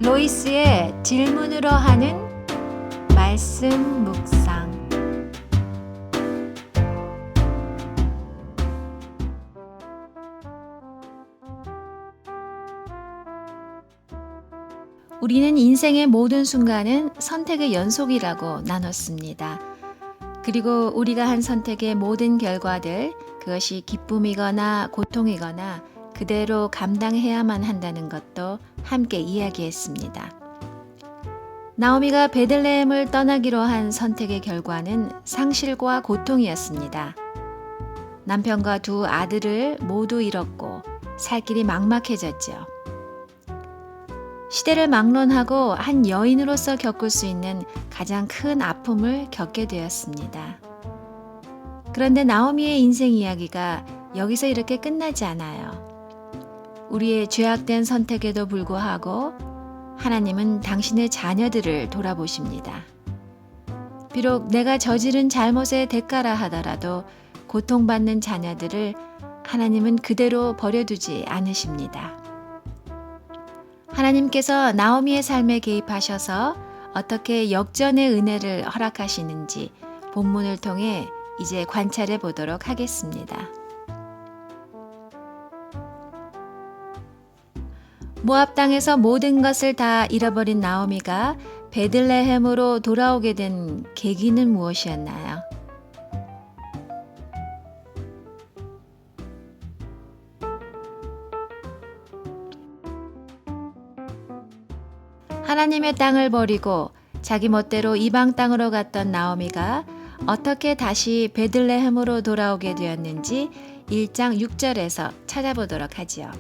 로이스의 질문으로 하는 말씀 묵상. 우리는 인생의 모든 순간은 선택의 연속이라고 나눴습니다. 그리고 우리가 한 선택의 모든 결과들, 그것이 기쁨이거나 고통이거나 그대로 감당해야만 한다는 것도 함께 이야기했습니다. 나오미가 베들레헴을 떠나기로 한 선택의 결과는 상실과 고통이었습니다. 남편과 두 아들을 모두 잃었고 살 길이 막막해졌죠. 시대를 막론하고 한 여인으로서 겪을 수 있는 가장 큰 아픔을 겪게 되었습니다. 그런데 나오미의 인생 이야기가 여기서 이렇게 끝나지 않아요. 우리의 죄악된 선택에도 불구하고 하나님은 당신의 자녀들을 돌아보십니다. 비록 내가 저지른 잘못의 대가라 하더라도 고통받는 자녀들을 하나님은 그대로 버려두지 않으십니다. 하나님께서 나오미의 삶에 개입하셔서 어떻게 역전의 은혜를 허락하시는지 본문을 통해 이제 관찰해 보도록 하겠습니다. 모압 땅에서 모든 것을 다 잃어버린 나오미가 베들레헴으로 돌아오게 된 계기는 무엇이었나요? 하나님의 땅을 버리고 자기 멋대로 이방 땅으로 갔던 나오미가 어떻게 다시 베들레헴으로 돌아오게 되었는지 1장 6절에서 찾아보도록 하지요.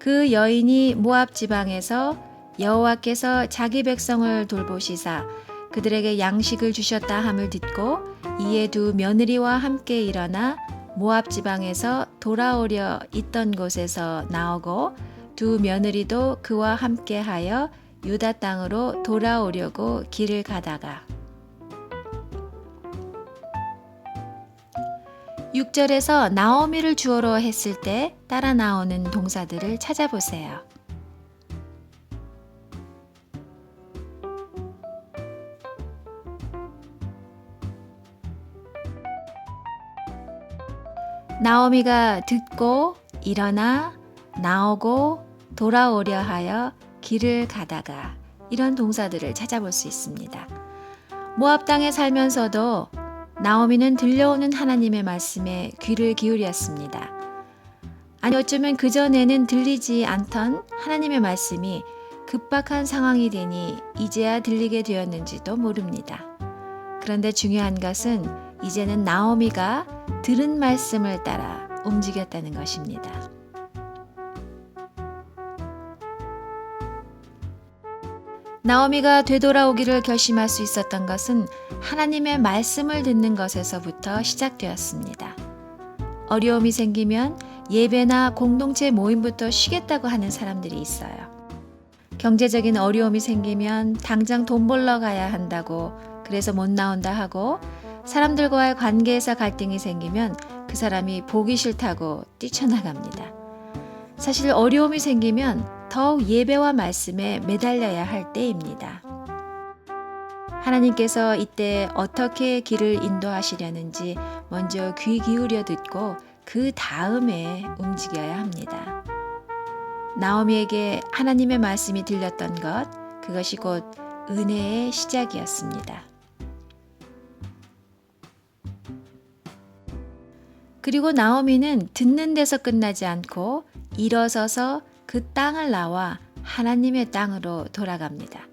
그 여인이 모압 지방에서 여호와께서 자기 백성을 돌보시사 그들에게 양식을 주셨다 함을 듣고 이에 두 며느리와 함께 일어나 모압 지방에서 돌아오려 있던 곳에서 나오고 두 며느리도 그와 함께하여 유다 땅으로 돌아오려고 길을 가다가 6절에서 나오미를 주어로 했을 때 따라 나오는 동사들을 찾아보세요. 나오미가 듣고 일어나 나오고 돌아오려 하여 길을 가다가 이런 동사들을 찾아볼 수 있습니다. 모압 땅에 살면서도 나오미는 들려오는 하나님의 말씀에 귀를 기울였습니다. 아니 어쩌면 그전에는 들리지 않던 하나님의 말씀이 급박한 상황이 되니 이제야 들리게 되었는지도 모릅니다. 그런데 중요한 것은 이제는 나오미가 들은 말씀을 따라 움직였다는 것입니다. 나오미가 되돌아오기를 결심할 수 있었던 것은 하나님의 말씀을 듣는 것에서부터 시작되었습니다. 어려움이 생기면 예배나 공동체 모임부터 쉬겠다고 하는 사람들이 있어요. 경제적인 어려움이 생기면 당장 돈 벌러 가야 한다고 그래서 못 나온다 하고 사람들과의 관계에서 갈등이 생기면 그 사람이 보기 싫다고 뛰쳐나갑니다. 사실 어려움이 생기면 더욱 예배와 말씀에 매달려야 할 때입니다. 하나님께서 이때 어떻게 길을 인도하시려는지 먼저 귀 기울여 듣고 그 다음에 움직여야 합니다. 나오미에게 하나님의 말씀이 들렸던 것, 그것이 곧 은혜의 시작이었습니다. 그리고 나오미는 듣는 데서 끝나지 않고 일어서서 그 땅을 나와 하나님의 땅으로 돌아갑니다.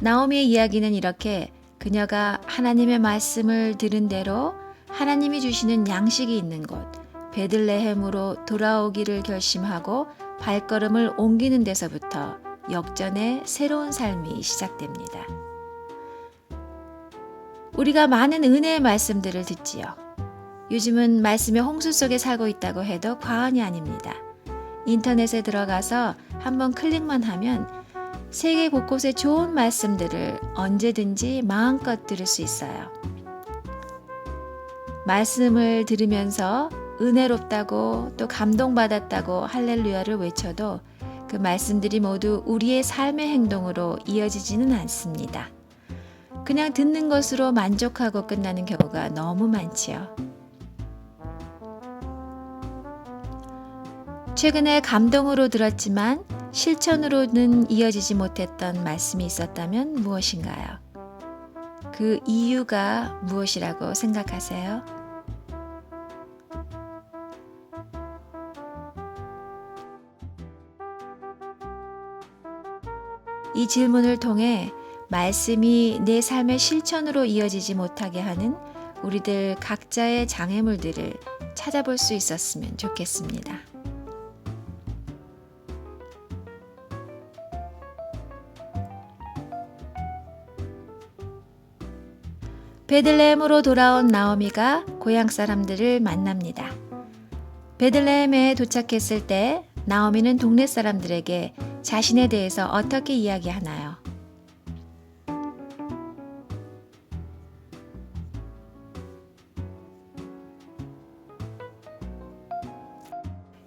나오미의 이야기는 이렇게 그녀가 하나님의 말씀을 들은 대로 하나님이 주시는 양식이 있는 곳 베들레헴으로 돌아오기를 결심하고 발걸음을 옮기는 데서부터 역전의 새로운 삶이 시작됩니다. 우리가 많은 은혜의 말씀들을 듣지요. 요즘은 말씀의 홍수 속에 살고 있다고 해도 과언이 아닙니다. 인터넷에 들어가서 한번 클릭만 하면 세계 곳곳의 좋은 말씀들을 언제든지 마음껏 들을 수 있어요. 말씀을 들으면서 은혜롭다고 또 감동받았다고 할렐루야를 외쳐도 그 말씀들이 모두 우리의 삶의 행동으로 이어지지는 않습니다. 그냥 듣는 것으로 만족하고 끝나는 경우가 너무 많지요. 최근에 감동으로 들었지만 실천으로는 이어지지 못했던 말씀이 있었다면 무엇인가요? 그 이유가 무엇이라고 생각하세요? 이 질문을 통해 말씀이 내 삶의 실천으로 이어지지 못하게 하는 우리들 각자의 장애물들을 찾아볼 수 있었으면 좋겠습니다. 베들레헴으로 돌아온 나오미가 고향 사람들을 만납니다. 베들레헴에 도착했을 때 나오미는 동네 사람들에게 자신에 대해서 어떻게 이야기하나요?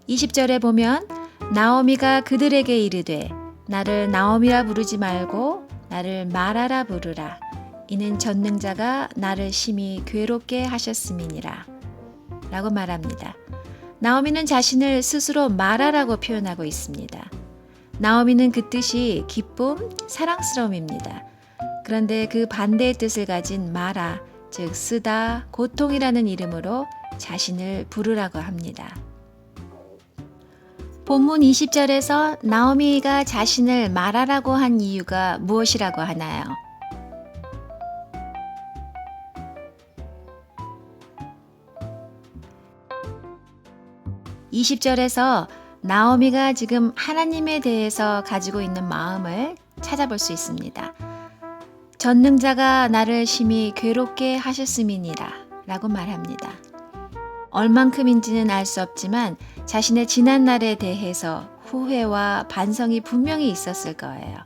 (20절에) 보면 나오미가 그들에게 이르되 나를 나오미라 부르지 말고 나를 마라라 부르라. 이는 전능자가 나를 심히 괴롭게 하셨음이니라 라고 말합니다. 나오미는 자신을 스스로 마라라고 표현하고 있습니다. 나오미는 그 뜻이 기쁨, 사랑스러움입니다. 그런데 그 반대의 뜻을 가진 마라, 즉 쓰다, 고통이라는 이름으로 자신을 부르라고 합니다. 본문 20절에서 나오미가 자신을 마라라고 한 이유가 무엇이라고 하나요? 20절에서 나오미가 지금 하나님에 대해서 가지고 있는 마음을 찾아볼 수 있습니다. 전능자가 나를 심히 괴롭게 하셨음이니라 라고 말합니다. 얼만큼인지는 알 수 없지만 자신의 지난 날에 대해서 후회와 반성이 분명히 있었을 거예요.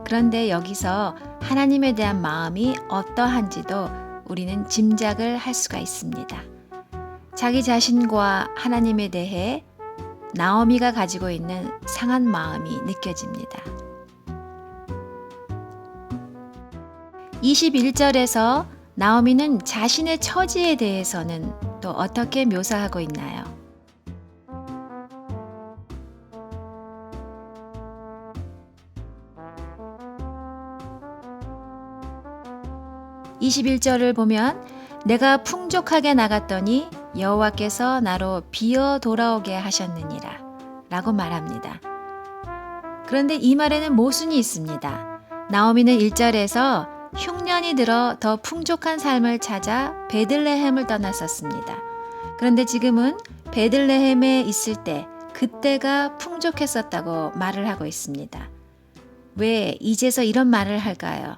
그런데 여기서 하나님에 대한 마음이 어떠한지도 우리는 짐작을 할 수가 있습니다. 자기 자신과 하나님에 대해 나오미가 가지고 있는 상한 마음이 느껴집니다. 21절에서 나오미는 자신의 처지에 대해서는 또 어떻게 묘사하고 있나요? (21절을) 보면 내가 풍족하게 나갔더니 여호와께서 나로 비어 돌아오게 하셨느니라 라고 말합니다. 그런데 이 말에는 모순이 있습니다. 나오미는 1절에서 흉년이 들어 더 풍족한 삶을 찾아 베들레헴을 떠났었습니다. 그런데 지금은 베들레헴에 있을 때 그때가 풍족했었다고 말을 하고 있습니다. 왜 이제서 이런 말을 할까요?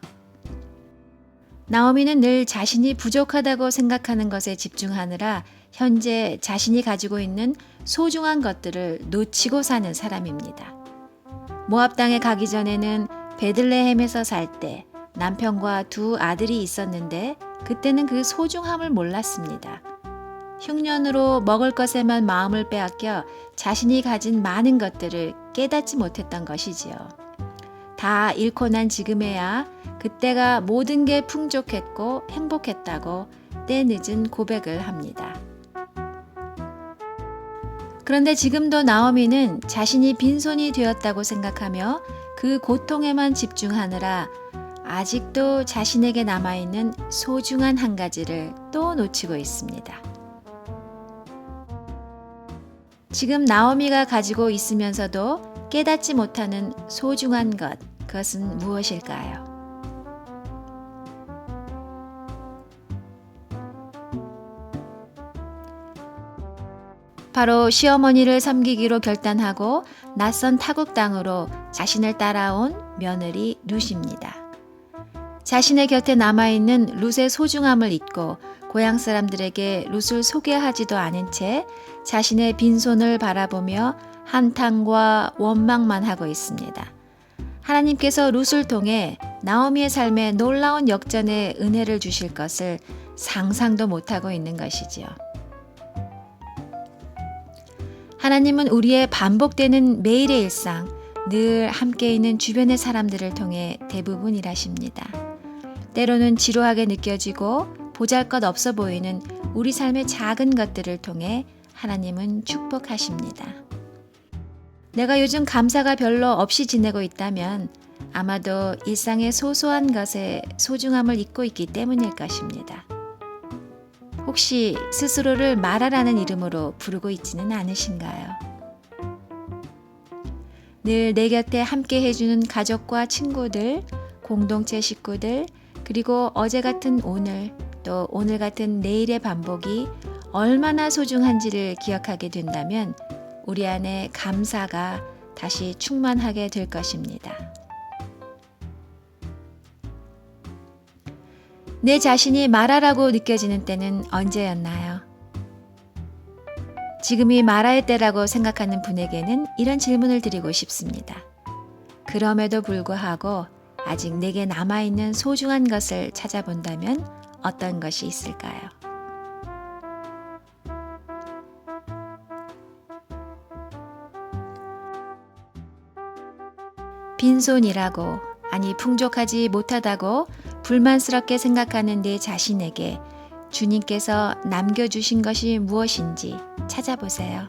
나오미는 늘 자신이 부족하다고 생각하는 것에 집중하느라 현재 자신이 가지고 있는 소중한 것들을 놓치고 사는 사람입니다. 모압 땅에 가기 전에는 베들레헴에서 살 때 남편과 두 아들이 있었는데 그때는 그 소중함을 몰랐습니다. 흉년으로 먹을 것에만 마음을 빼앗겨 자신이 가진 많은 것들을 깨닫지 못했던 것이지요. 다 잃고 난 지금에야 그때가 모든 게 풍족했고 행복했다고 때늦은 고백을 합니다. 그런데 지금도 나오미는 자신이 빈손이 되었다고 생각하며 그 고통에만 집중하느라 아직도 자신에게 남아있는 소중한 한 가지를 또 놓치고 있습니다. 지금 나오미가 가지고 있으면서도 깨닫지 못하는 소중한 것, 그것은 무엇일까요? 바로 시어머니를 섬기기로 결단하고 낯선 타국 땅으로 자신을 따라온 며느리 룻입니다. 자신의 곁에 남아있는 룻의 소중함을 잊고 고향 사람들에게 룻을 소개하지도 않은 채 자신의 빈손을 바라보며 한탄과 원망만 하고 있습니다. 하나님께서 룻을 통해 나오미의 삶에 놀라운 역전의 은혜를 주실 것을 상상도 못하고 있는 것이지요. 하나님은 우리의 반복되는 매일의 일상, 늘 함께 있는 주변의 사람들을 통해 대부분 일하십니다. 때로는 지루하게 느껴지고 보잘것 없어 보이는 우리 삶의 작은 것들을 통해 하나님은 축복하십니다. 내가 요즘 감사가 별로 없이 지내고 있다면 아마도 일상의 소소한 것에 소중함을 잊고 있기 때문일 것입니다. 혹시 스스로를 말하라는 이름으로 부르고 있지는 않으신가요? 늘 내 곁에 함께 해주는 가족과 친구들, 공동체 식구들, 그리고 어제 같은 오늘, 또 오늘 같은 내일의 반복이 얼마나 소중한지를 기억하게 된다면 우리 안에 감사가 다시 충만하게 될 것입니다. 내 자신이 말하라고 느껴지는 때는 언제였나요? 지금이 말할 때라고 생각하는 분에게는 이런 질문을 드리고 싶습니다. 그럼에도 불구하고 아직 내게 남아있는 소중한 것을 찾아본다면 어떤 것이 있을까요? 빈손이라고, 아니 풍족하지 못하다고 불만스럽게 생각하는 내 자신에게 주님께서 남겨주신 것이 무엇인지 찾아보세요.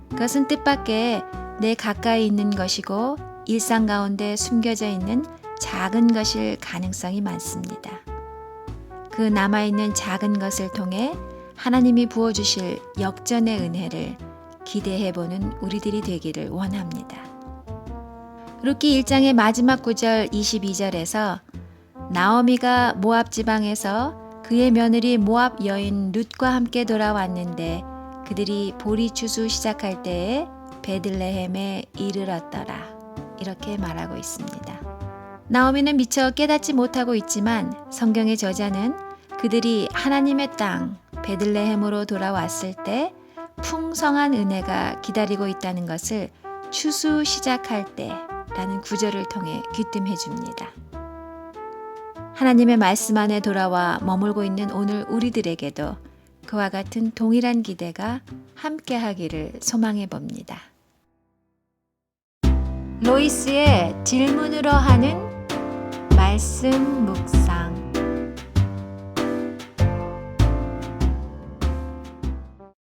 그것은 뜻밖의 내 가까이 있는 것이고 일상 가운데 숨겨져 있는 작은 것일 가능성이 많습니다. 그 남아있는 작은 것을 통해 하나님이 부어주실 역전의 은혜를 기대해보는 우리들이 되기를 원합니다. 룻기 1장의 마지막 구절 22절에서 나오미가 모압 지방에서 그의 며느리 모압 여인 룻과 함께 돌아왔는데 그들이 보리 추수 시작할 때에 베들레헴에 이르렀더라. 이렇게 말하고 있습니다. 나오미는 미처 깨닫지 못하고 있지만 성경의 저자는 그들이 하나님의 땅 베들레헴으로 돌아왔을 때 풍성한 은혜가 기다리고 있다는 것을 추수 시작할 때라는 구절을 통해 귀뜸해 줍니다. 하나님의 말씀 안에 돌아와 머물고 있는 오늘 우리들에게도 그와 같은 동일한 기대가 함께하기를 소망해 봅니다. 로이스의 질문으로 하는 말씀 묵상.